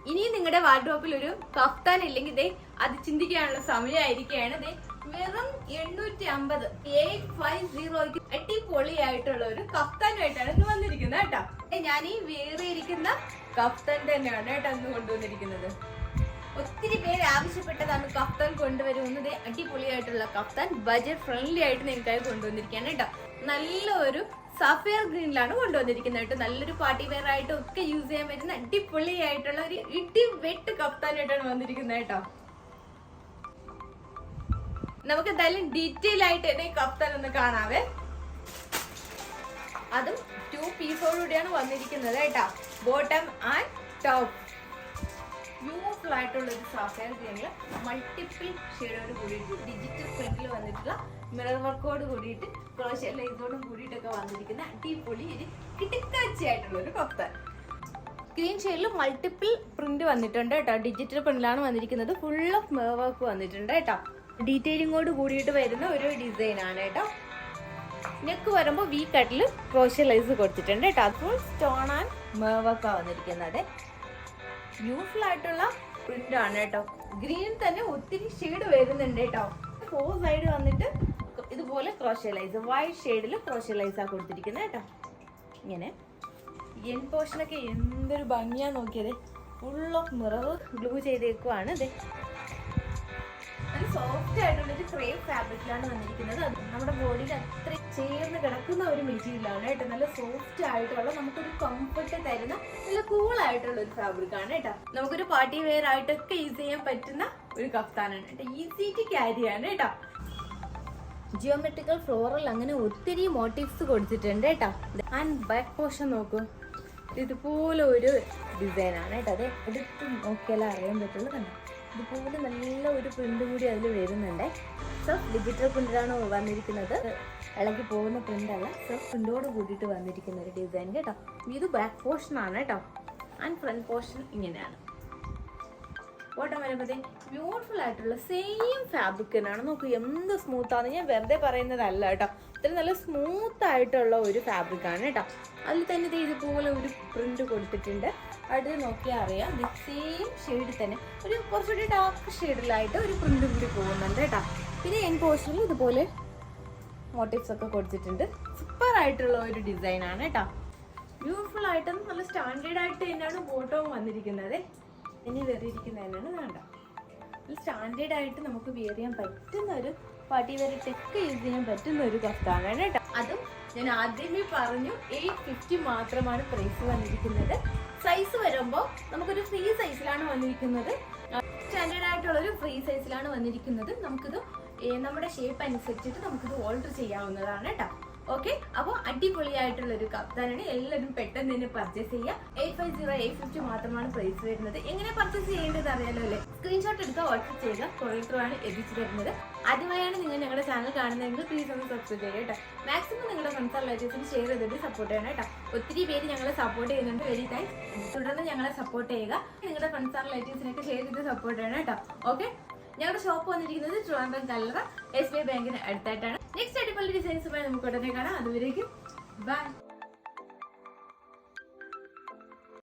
ഇനിയും നിങ്ങളുടെ വാർഡ്രോബിൽ ഒരു കഫ്താൻ ഇല്ലെങ്കിൽ ദേ അത് ചിന്തിക്കാനുള്ള സമയമായിരിക്കുകയാണ്. ദേ വെറും 850 850 അടിപൊളിയായിട്ടുള്ള ഒരു കഫ്താനുമായിട്ടാണ് ഇന്ന് വന്നിരിക്കുന്നത് കേട്ടോ. ഞാൻ ഈ വേറെ ഇരിക്കുന്ന കഫ്താൻ തന്നെയാണ് കേട്ടോ ഇന്ന് കൊണ്ടുവന്നിരിക്കുന്നത്. ഒത്തിരി പേര് ആവശ്യപ്പെട്ടതാണ് കഫ്താൻ കൊണ്ടുവരുന്നത്. അടിപൊളിയായിട്ടുള്ള കഫ്താൻ ബഡ്ജറ്റ് ഫ്രണ്ട്ലി ആയിട്ട് നിങ്ങൾക്കായി കൊണ്ടുവന്നിരിക്കുകയാണ് കേട്ടോ. നല്ലൊരു സഫയർ ഗ്രീനിലാണ് കൊണ്ടുവന്നിരിക്കുന്നത് കേട്ടോ. നല്ലൊരു പാർട്ടി വെയർ ആയിട്ട് ഒക്കെ യൂസ് ചെയ്യാൻ പറ്റുന്ന അടിപൊളിയായിട്ടുള്ള ഒരു ഇടി വെട്ട് കഫ്താനായിട്ടാണ് വന്നിരിക്കുന്നത് കേട്ടോ. നമുക്ക് എന്തായാലും ഡീറ്റെയിൽ ആയിട്ട് തന്നെ കഫ്താൻ ഒന്ന് കാണാവേ. അതും 2 പീസോടുകൂടിയാണ് വന്നിരിക്കുന്നത് കേട്ടോ. ബോട്ടം ആൻഡ് ടോപ്പ് ബ്യൂട്ടിഫുൾ ആയിട്ടുള്ള ഒരു സഫയർ ഗ്രീനില് മൾട്ടിപ്പിൾ ഷെയ്ഡോട് കൂടിയിട്ട് ഡിജിറ്റൽ പ്രിന്റിൽ വന്നിട്ടുള്ള മിറർ വർക്കോട് കൂടിയിട്ട് ക്രോഷ്യ ലൈസോടും കൂടിയിട്ടൊക്കെ വന്നിരിക്കുന്ന അടിപൊളി ഒരു കിടക്കാച്ചയായിട്ടുള്ള ഒരു കഫ്താൻ. ഗ്രീൻ ഷെയ്ഡിൽ മൾട്ടിപ്പിൾ പ്രിന്റ് വന്നിട്ടുണ്ട് കേട്ടോ. ഡിജിറ്റൽ പ്രിന്റിലാണ് വന്നിരിക്കുന്നത്. ഫുൾ ഓഫ് മിറർ വർക്ക് വന്നിട്ടുണ്ട് കേട്ടോ. ഡീറ്റെയിലിങ്ങോട് കൂടിയിട്ട് വരുന്ന ഒരു ഡിസൈൻ ആണ് കേട്ടോ. നെക്ക് വരുമ്പോൾ വി കട്ടിൽ ക്രോഷ്യ ലൈസ് കൊടുത്തിട്ടുണ്ട് കേട്ടോ. ഫുൾ സ്റ്റോൺ ആൻഡ് മിറർ വർക്കാണ് വന്നിരിക്കുന്നത്. ബ്യൂട്ടിഫുൾ ആയിട്ടുള്ള പ്രിന്റ് ആണ് കേട്ടോ. ഗ്രീൻ തന്നെ ഒത്തിരി ഷെയ്ഡ് വരുന്നുണ്ട് കേട്ടോ. 4 സൈഡ് വന്നിട്ട് ഇതുപോലെ ക്രോഷ്യ ലൈസ് വൈറ്റ് ഷെയ്ഡിൽ ക്രോഷ്യ ലൈസാ കൊടുത്തിരിക്കുന്നത് കേട്ടോ. ഇങ്ങനെ എൻ പോർഷനൊക്കെ എന്തൊരു ഭംഗിയാ നോക്കിയത്. ഫുൾ ഓഫ് മിറർ ഗ്ലൂ ചെയ്തേക്കുവാണ്. ഇത് നല്ല സോഫ്റ്റ് ആയിട്ടുള്ള ഒരു ക്രേപ്പ് ഫാബ്രിക്കിലാണ് വന്നിരിക്കുന്നത്. നമ്മുടെ ബോഡിയിൽ അത്ര ചേർന്ന് കിടക്കുന്ന ഒരു മെറ്റീരിയലാണ് കേട്ടോ. നല്ല സോഫ്റ്റ് ആയിട്ടുള്ള നമുക്കൊരു കംഫർട്ട് തരുന്ന നല്ല കൂൾ ആയിട്ടുള്ള ഒരു ഫാബ്രിക് ആണ് കേട്ടോ. നമുക്കൊരു പാർട്ടി വെയർ ആയിട്ടൊക്കെ യൂസ് ചെയ്യാൻ പറ്റുന്ന ഒരു കഫ്താനാണ് കേട്ടോ. ഈസി ടു ക്യാരി ആണ് കേട്ടോ. ജിയോമെട്രിക്കൽ ഫ്ലോറൽ അങ്ങനെ ഒത്തിരി മോട്ടീവ്സ് കൊടുത്തിട്ടുണ്ട് കേട്ടോ. ആൻഡ് ബാക്ക് പോർഷൻ നോക്കൂ. ഇതുപോലെ ഒരു ഡിസൈൻ ആണ് കേട്ടോ. അത് എടുത്ത് നോക്കിയാലേ അറിയാൻ പറ്റുള്ളൂ. കണ്ടോ, ഇതുപോലെ നല്ല ഒരു പ്രിന്റ് കൂടി അതിൽ വരുന്നുണ്ട്. സെൽഫ് ഡിജിറ്റൽ പ്രിന്റാണ് വന്നിരിക്കുന്നത്. ഇളകി പോകുന്ന പ്രിന്റ് അല്ല, സെൽഫ് പ്രിന്റോട് കൂടിയിട്ട് വന്നിരിക്കുന്ന ഒരു ഡിസൈൻ കേട്ടോ. ഇത് ബാക്ക് പോർഷൻ ആണ് കേട്ടോ. ആൻഡ് ഫ്രണ്ട് പോർഷൻ ഇങ്ങനെയാണ്. ബോട്ടം വരുമ്പോഴത്തേക്ക് ബ്യൂട്ടിഫുൾ ആയിട്ടുള്ള സെയിം ഫാബ്രിക് തന്നെയാണ്. നോക്കൂ എന്ത് സ്മൂത്താണ്. ഞാൻ വെറുതെ പറയുന്നതല്ല കേട്ടോ. ഇത്ര നല്ല സ്മൂത്ത് ആയിട്ടുള്ള ഒരു ഫാബ്രിക് ആണ് കേട്ടോ. അതിൽ തന്നെ ഇതുപോലെ ഒരു പ്രിന്റ് കൊടുത്തിട്ടുണ്ട്. അടുത്ത് നോക്കിയാൽ അറിയാം. സെയിം ഷെയ്ഡിൽ തന്നെ ഒരു കുറച്ചുകൂടി ഡാർക്ക് ഷെയ്ഡിലായിട്ട് ഒരു പ്രിന്റ് കൂടി പോകുന്നുണ്ട് കേട്ടോ. പിന്നെ എൻ പോർഷനിൽ ഇതുപോലെ മോട്ടീവ്സ് ഒക്കെ കൊടുത്തിട്ടുണ്ട്. സൂപ്പർ ആയിട്ടുള്ള ഒരു ഡിസൈൻ ആണ് കേട്ടോ. ബ്യൂട്ടിഫുൾ ആയിട്ട് നല്ല സ്റ്റാൻഡേർഡ് ആയിട്ട് തന്നെയാണ് ബോട്ടവും വന്നിരിക്കുന്നത്. ഇനി വേറിയിരിക്കുന്നതിനാണ് വേണ്ട. സ്റ്റാൻഡേർഡ് ആയിട്ട് നമുക്ക് വെയർ ചെയ്യാൻ പറ്റുന്ന ഒരു പാർട്ടി വെയർ ഒക്കെ യൂസ് ചെയ്യാൻ പറ്റുന്ന ഒരു കഫ്താനാണ് കേട്ടോ. അതും ഞാൻ ആദ്യമേ പറഞ്ഞു 850 മാത്രമാണ് പ്രൈസ് വന്നിരിക്കുന്നത്. സൈസ് വരുമ്പോൾ നമുക്കൊരു ഫ്രീ സൈസിലാണ് വന്നിരിക്കുന്നത്. സ്റ്റാൻഡേർഡ് ആയിട്ടുള്ള ഒരു ഫ്രീ സൈസിലാണ് വന്നിരിക്കുന്നത്. നമുക്കിത് നമ്മുടെ ഷേപ്പ് അനുസരിച്ചിട്ട് നമുക്കിത് ഓൾട്ടർ ചെയ്യാവുന്നതാണ് കേട്ടോ. ഓക്കെ, അപ്പോൾ അടിപൊളിയായിട്ടുള്ള ഒരു കഫ്താനാണ്. എല്ലാവരും പെട്ടെന്ന് തന്നെ പർച്ചേസ് ചെയ്യുക. 850 850 മാത്രമാണ് പ്രൈസ് വരുന്നത്. എങ്ങനെ പർച്ചേസ് ചെയ്യേണ്ടത് അറിയാലോ അല്ലേ? സ്ക്രീൻഷോട്ട് എടുക്കുക, വാട്സ്ആപ്പ് ചെയ്യുക. കൊറിയറാണ് എത്തിച്ചു തരുന്നത്. ആദ്യമായാണ് നിങ്ങൾ ഞങ്ങളുടെ ചാനൽ കാണുന്നതെങ്കിൽ പ്ലീസ് ഒന്ന് സബ്സ്ക്രൈബ് ചെയ്യുക കേട്ടോ. മാക്സിമം നിങ്ങളുടെ ഫ്രണ്ട്സ് ആൻഡ് റിലേറ്റീവ്സിന് ഷെയർ ചെയ്തിട്ട് സപ്പോർട്ട് ചെയ്യണം കേട്ടോ. ഒത്തിരി പേര് ഞങ്ങളെ സപ്പോർട്ട് ചെയ്യുന്നുണ്ട്. Very thanks. തുടർന്ന് ഞങ്ങളെ സപ്പോർട്ട് ചെയ്യുക. നിങ്ങളുടെ ഫ്രണ്ട്സ് ആൻഡ് റിലേറ്റീവ്സിനൊക്കെ ഷെയർ ചെയ്ത് സപ്പോർട്ട് ചെയ്യണം കേട്ടോ. ഓക്കെ, ഞങ്ങളുടെ ഷോപ്പ് വന്നിരിക്കുന്നത് ട്രിവാൻഡ്രം കല്ലറ SBI ബാങ്കിന് അടുത്തായിട്ടാണ്. നെക്സ്റ്റ് അടിപൊളി ഡിസൈൻസുമായി നമുക്ക് ഉടനെ കാണാം. അതുവരേക്കും ബൈ.